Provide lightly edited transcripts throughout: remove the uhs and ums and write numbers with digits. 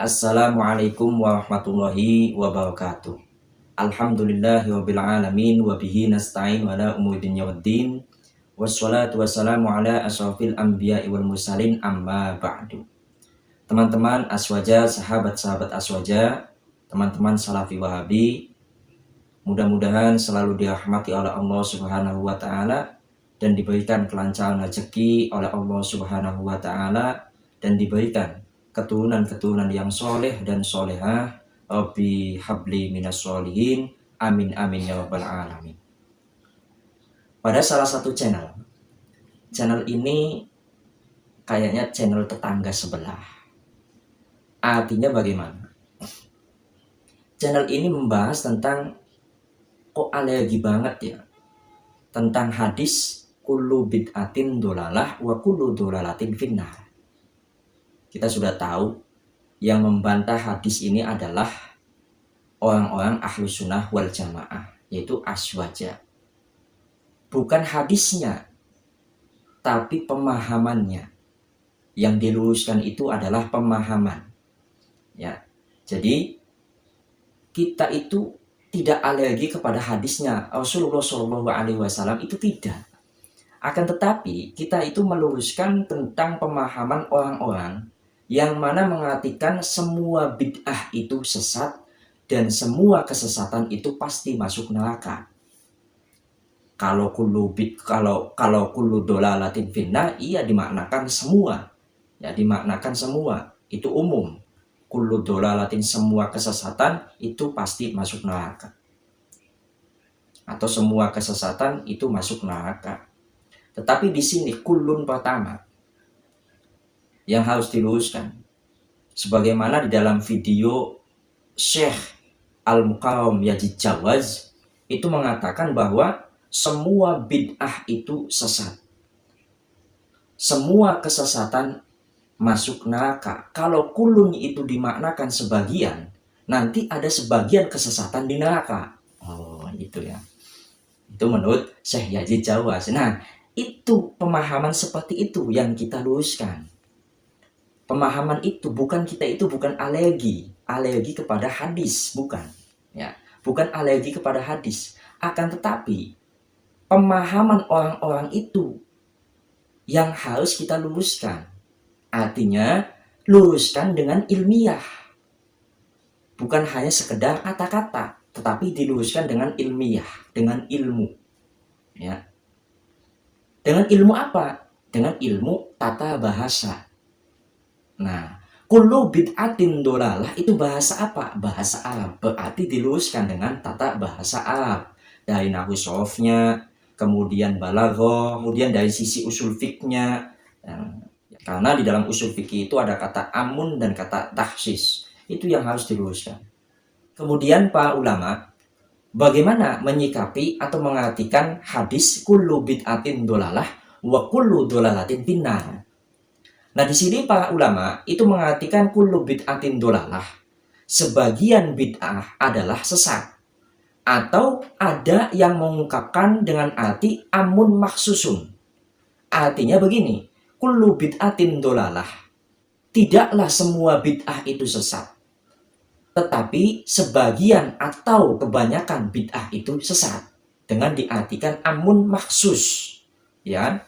Assalamualaikum warahmatullahi wabarakatuh. Alhamdulillahirabbil alamin wa bihi nasta'in ala umuri dunya waddin. Wassalatu wassalamu ala asyrafil anbiya'i wal mursalin amma ba'du. Teman-teman Aswaja, sahabat-sahabat Aswaja, teman-teman Salafi Wahabi, mudah-mudahan selalu dirahmati oleh Allah Subhanahu wa taala dan diberikan kelancaran rezeki oleh Allah Subhanahu wa taala dan diberikan keturunan-keturunan yang soleh dan solehah. Rabbi habli minas solihin, amin amin ya rabbal alamin. Pada salah satu channel ini kayaknya channel tetangga sebelah. Artinya bagaimana? Channel ini membahas tentang, kok alergi banget ya, tentang hadis kullu bid'atin dolalah wa kullu dolalatin finnar. Kita sudah tahu yang membantah hadis ini adalah orang-orang ahlu sunnah wal jamaah, yaitu Aswaja. Bukan hadisnya, tapi pemahamannya. Yang diluruskan itu adalah pemahaman. Ya, jadi kita itu tidak alergi kepada hadisnya Rasulullah SAW, itu tidak. Akan tetapi kita itu meluruskan tentang pemahaman orang-orang yang mana mengartikan semua bid'ah itu sesat dan semua kesesatan itu pasti masuk neraka. Kalau kullu dolalatin finnar, iya dimaknakan semua. Ya, dimaknakan semua. Itu umum. Kullu dolalatin, semua kesesatan itu pasti masuk neraka. Atau semua kesesatan itu masuk neraka. Tetapi di sini kullun pertama yang harus diluruskan, sebagaimana di dalam video Syekh Al-Mukarram Yazid Jawaz itu mengatakan bahwa semua bid'ah itu sesat, semua kesesatan masuk neraka. Kalau kulun itu dimaknakan sebagian, nanti ada sebagian kesesatan di neraka. Oh, itu ya. Itu menurut Syekh Yazid Jawaz. Nah, itu pemahaman seperti itu yang kita luruskan. Pemahaman itu bukan alergi kepada hadis, bukan. Ya, bukan alergi kepada hadis. Akan tetapi pemahaman orang-orang itu yang harus kita luruskan. Artinya luruskan dengan ilmiah. Bukan hanya sekedar kata-kata, tetapi diluruskan dengan ilmiah, dengan ilmu. Ya. Dengan ilmu apa? Dengan ilmu tata bahasa. Nah, kullu bid'atin dolalah itu bahasa apa? Bahasa Arab. Berarti diluruskan dengan tata bahasa Arab. Dari nahwu sharafnya, kemudian balaghah, kemudian dari sisi usul fiknya. Karena di dalam usul fikih itu ada kata amun dan kata takhsis. Itu yang harus diluruskan. Kemudian para ulama bagaimana menyikapi atau mengartikan hadis kullu bid'atin dolalah wa kullu dolalatin finnar. Nah, di sini para ulama itu mengartikan kullu bid'atin dolalah, sebagian bid'ah adalah sesat. Atau ada yang mengungkapkan dengan arti amun maksusun. Artinya begini, kullu bid'atin dolalah, tidaklah semua bid'ah itu sesat, tetapi sebagian atau kebanyakan bid'ah itu sesat, dengan diartikan amun maksus. Ya,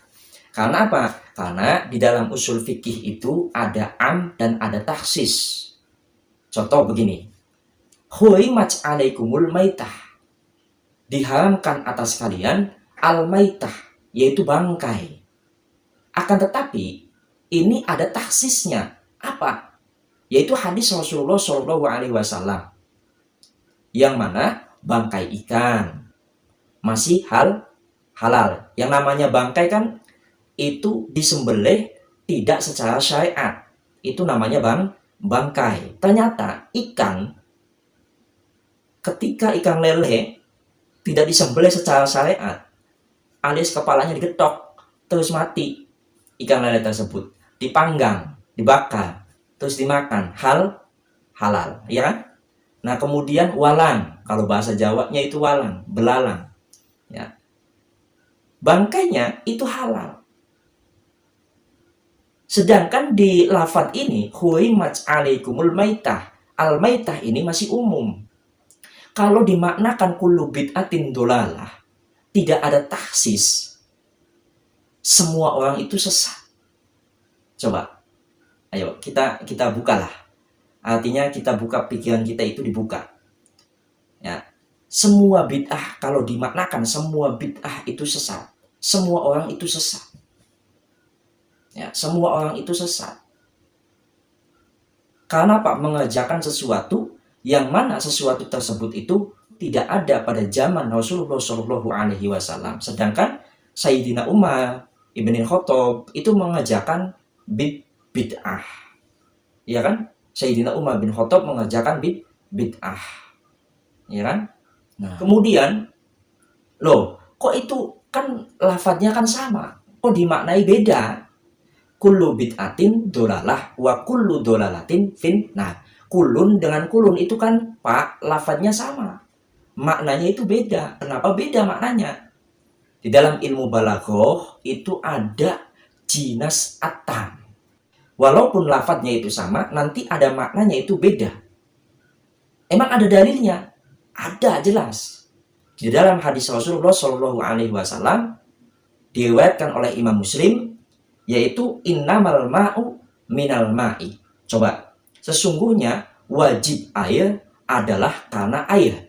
karena apa? Karena di dalam usul fikih itu ada am dan ada takhsis. Contoh begini, hurimat alaikumul maitah, diharamkan atas kalian al-maitah, yaitu bangkai. Akan tetapi ini ada takhsisnya. Apa? Yaitu hadis Rasulullah SAW, yang mana bangkai ikan masih halal. Yang namanya bangkai kan itu disembelih tidak secara syariat, itu namanya bangkai. Ternyata ketika ikan lele tidak disembelih secara syariat, alias kepalanya digetok terus mati, ikan lele tersebut dipanggang, dibakar, terus dimakan, halal, ya. Nah, kemudian walang, kalau bahasa Jawanya itu walang, belalang, ya. Bangkainya itu halal. Sedangkan di lafadz ini, hurimat alaikumul maitah, al-maitah ini masih umum. Kalau dimaknakan kullu bid'atin dolalah, tidak ada taksis. Semua orang itu sesat. Coba, ayo kita bukalah. Artinya kita buka pikiran kita itu dibuka. Ya, semua bid'ah kalau dimaknakan semua bid'ah itu sesat. Semua orang itu sesat. Ya, semua orang itu sesat. Karena Pak mengerjakan sesuatu yang mana sesuatu tersebut itu tidak ada pada zaman Rasulullah Shallallahu Alaihi Wasallam. Sedangkan Sayyidina Umar Ibn Khattab itu mengerjakan bid'ah, ya kan? Sayyidina Umar bin Khattab mengerjakan bid'ah, ya kan? Nah, kemudian, loh, kok itu kan lafadznya kan sama, kok dimaknai beda? Kullu bid'atin dolalah wa kullu dolalatin fin. Nah, kulun dengan kulun itu kan Pak, lafadznya sama, maknanya itu beda. Kenapa beda maknanya? Di dalam ilmu balaghah itu ada jinas atam. Walaupun lafadznya itu sama, nanti ada maknanya itu beda. Emang ada dalilnya? Ada, jelas. Di dalam hadis Rasulullah Shallallahu Alaihi Wasallam diriwayatkan oleh Imam Muslim, yaitu innamal ma'u minal ma'i. Coba, sesungguhnya wajib air adalah karena air.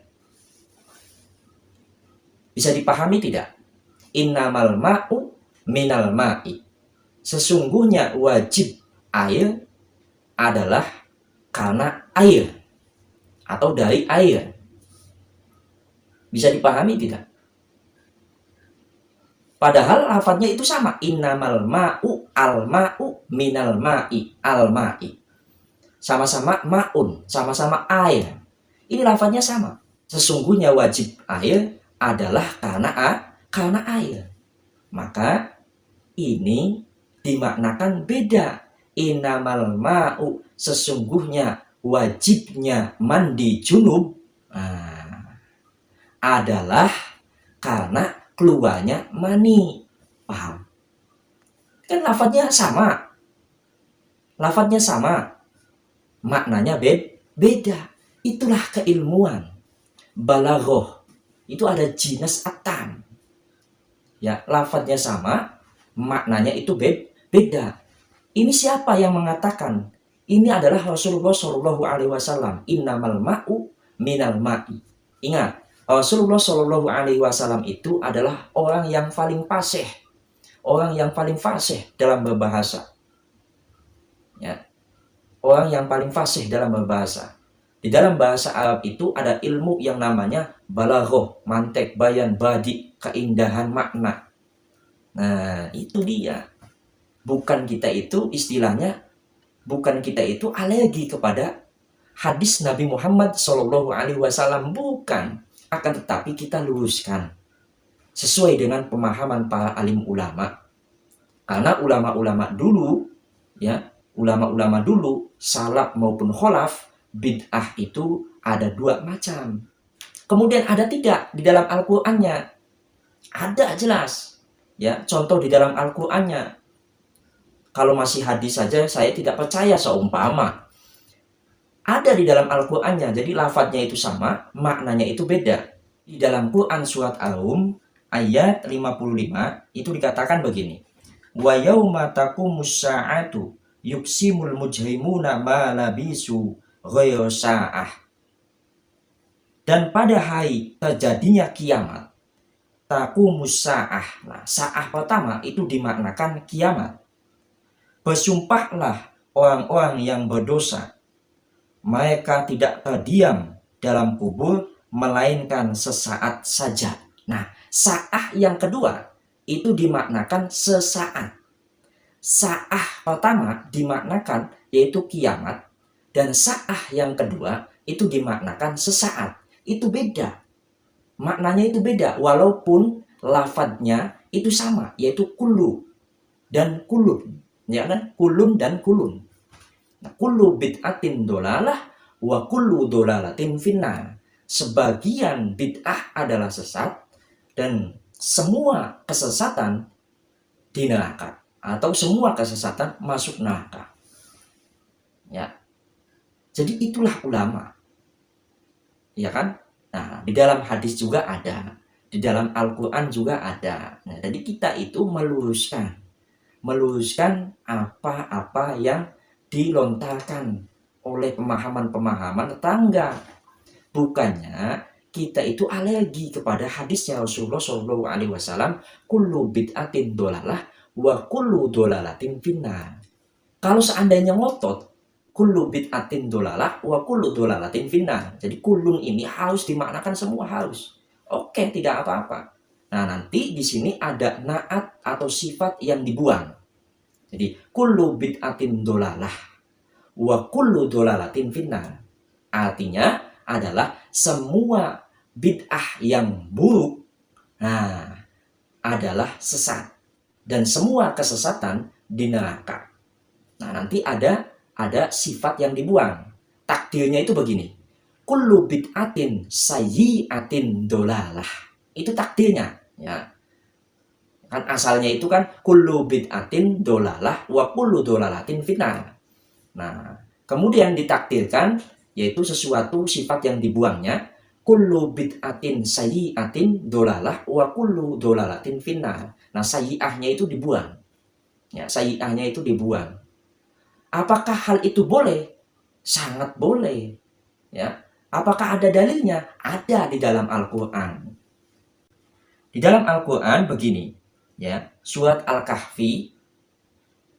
Bisa dipahami tidak? Innamal ma'u minal ma'i. Sesungguhnya wajib air adalah karena air atau dari air. Bisa dipahami tidak? Padahal lafadznya itu sama. Innamal ma'u al-ma'u minal ma'i al-ma'i. Sama-sama ma'un, sama-sama air. Ini lafadznya sama. Sesungguhnya wajib air adalah karena air. Maka ini dimaknakan beda. Innamal ma'u, sesungguhnya wajibnya mandi junub adalah karena keluarnya mani. Paham? Kan lafadznya sama. Lafadznya sama. Maknanya beda. Itulah keilmuan balaghah. Itu ada jinas atam. Ya, lafadznya sama, maknanya itu beda. Ini siapa yang mengatakan? Ini adalah Rasulullah Shallallahu Alaihi Wasallam. Innamal ma'u minal ma'i. Ingat, Rasulullah Shallallahu Alaihi Wasallam itu adalah orang yang paling fasih, orang yang paling fasih dalam berbahasa. Ya, orang yang paling fasih dalam berbahasa. Di dalam bahasa Arab itu ada ilmu yang namanya balaghah, mantek, bayan, badi, keindahan makna. Nah, itu dia. Bukan kita itu istilahnya, bukan kita itu alergi kepada hadis Nabi Muhammad Shallallahu Alaihi Wasallam, bukan. Akan tetapi kita luruskan sesuai dengan pemahaman para alim ulama. Karena ulama-ulama dulu, ya, ulama-ulama dulu, salaf maupun kholaf, bid'ah itu ada dua macam. Kemudian ada tidak di dalam Al-Qur'annya? Ada, jelas. Ya, contoh di dalam Al-Qur'annya. Kalau masih hadis saja saya tidak percaya, seumpama. Ada di dalam Al-Qur'annya, jadi lafadznya itu sama, maknanya itu beda. Di dalam Quran surat Al-Rum ayat 55 itu dikatakan begini. Wa yauma taqumus sa'atu yuksimul mujrimuna ma labisu ghayra sa'ah. Dan pada hari terjadinya kiamat, taqumus sa'ah. Nah, sa'ah pertama itu dimaknakan kiamat. Bersumpahlah orang-orang yang berdosa, mereka tidak terdiam dalam kubur melainkan sesaat saja. Nah, sa'ah yang kedua itu dimaknakan sesaat. Sa'ah pertama dimaknakan yaitu kiamat, dan sa'ah yang kedua itu dimaknakan sesaat. Itu beda. Maknanya itu beda, walaupun lafadznya itu sama, yaitu kullu dan kulun. Ya kan? Kulun dan kulun. Nah, kullu bid'atin dolalah wa kullu dolalatin finnar. Sebagian bid'ah adalah sesat dan semua kesesatan di neraka. atau semua kesesatan masuk neraka. Ya. Jadi itulah ulama. Ya kan? Nah, di dalam hadis juga ada, di dalam Al-Qur'an juga ada. Nah, jadi kita itu meluruskan apa-apa yang dilontarkan oleh pemahaman-pemahaman tetangga. Bukannya kita itu alergi kepada hadisnya Rasulullah Shallallahu Alaihi Wasallam, kullu bid'atin dolalah wa kullu dolalatin finnar. Kalau seandainya ngotot, kullu bid'atin dolalah wa kullu dolalatin finnar. Jadi kullun ini harus dimaknakan semua harus. Oke, tidak apa-apa. Nah, nanti di sini ada naat atau sifat yang dibuang. Jadi kullu bid'atin dolalah wa kullu dolalatin finnar. Artinya adalah semua bid'ah yang buruk adalah sesat dan semua kesesatan di neraka. Nah, nanti ada sifat yang dibuang. Takdirnya itu begini. Kullu bid'atin sayyi'atin dolalah. Itu takdirnya, ya. Kan asalnya itu kan kullu bid'atin dolalah wa kullu dolalatin finnar. Nah, kemudian ditakdirkan yaitu sesuatu sifat yang dibuangnya, kullu bid'atin sayyi'atin dolalah wa kullu dolalatin finnar. Nah, sayyi'ahnya itu dibuang. Ya, sayyi'ahnya itu dibuang. Apakah hal itu boleh? Sangat boleh. Ya. Apakah ada dalilnya? Ada di dalam Al-Qur'an. Di dalam Al-Qur'an begini, ya. Surat Al-Kahfi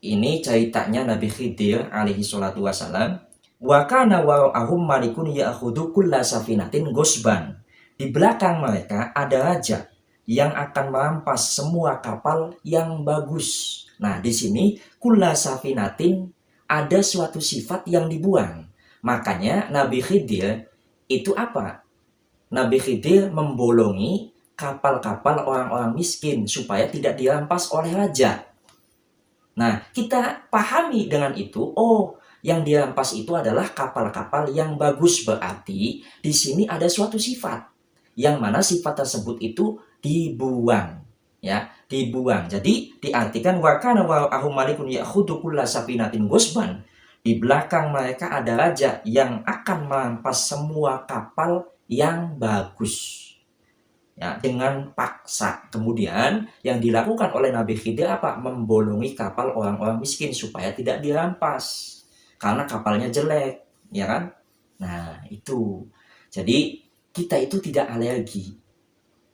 ini ceritanya Nabi Khidir alaihi salatu wasalam. Wa kana wara'ahum malikun ya'khudhu kulla safinatin ghusban. Di belakang mereka ada raja yang akan merampas semua kapal yang bagus. Nah, di sini kulla safinatin ada suatu sifat yang dibuang. Makanya Nabi Khidir itu apa? Nabi Khidir membolongi kapal-kapal orang-orang miskin supaya tidak dirampas oleh raja. Nah, kita pahami dengan itu, yang dirampas itu adalah kapal-kapal yang bagus, berarti di sini ada suatu sifat yang mana sifat tersebut itu dibuang, ya, dibuang. Jadi diartikan wa kana wara'ahum malikun ya'khudhu kulla safinatin ghusban. Di belakang mereka ada raja yang akan merampas semua kapal yang bagus. Ya, dengan paksa. Kemudian yang dilakukan oleh Nabi Khidir apa? Membolongi kapal orang-orang miskin supaya tidak dirampas. Karena kapalnya jelek, ya kan? Nah, itu. Jadi, kita itu tidak alergi.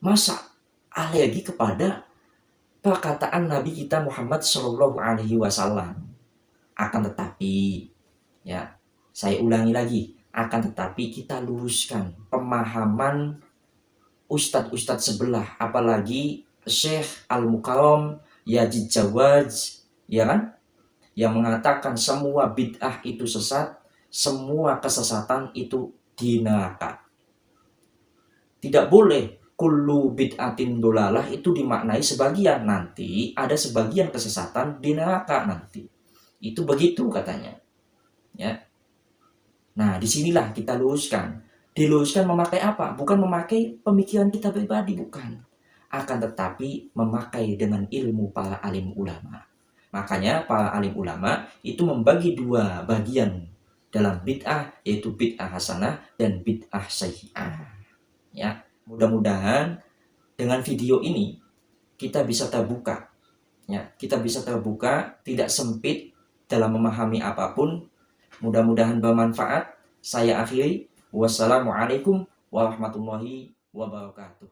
Masa alergi kepada perkataan Nabi kita Muhammad Shallallahu Alaihi Wasallam? Akan tetapi, ya, saya ulangi lagi. Akan tetapi kita luruskan pemahaman ustadz-ustadz sebelah, apalagi Syekh Al-Mukarram Yazid Jawaz, ya kan? Yang mengatakan semua bid'ah itu sesat, semua kesesatan itu di neraka. Tidak boleh kullu bid'atin dolalah itu dimaknai sebagian, nanti ada sebagian kesesatan di neraka nanti. Itu begitu katanya. Ya. Nah, disinilah kita luruskan. Diluruskan memakai apa? Bukan memakai pemikiran kita pribadi, bukan. Akan tetapi memakai dengan ilmu para alim ulama. Makanya para alim ulama itu membagi dua bagian dalam bid'ah, yaitu bid'ah hasanah dan bid'ah sayyi'ah. Ya, mudah-mudahan dengan video ini kita bisa terbuka. Ya, kita bisa terbuka, tidak sempit dalam memahami apapun. Mudah-mudahan bermanfaat. Saya akhiri. Wassalamualaikum warahmatullahi wabarakatuh.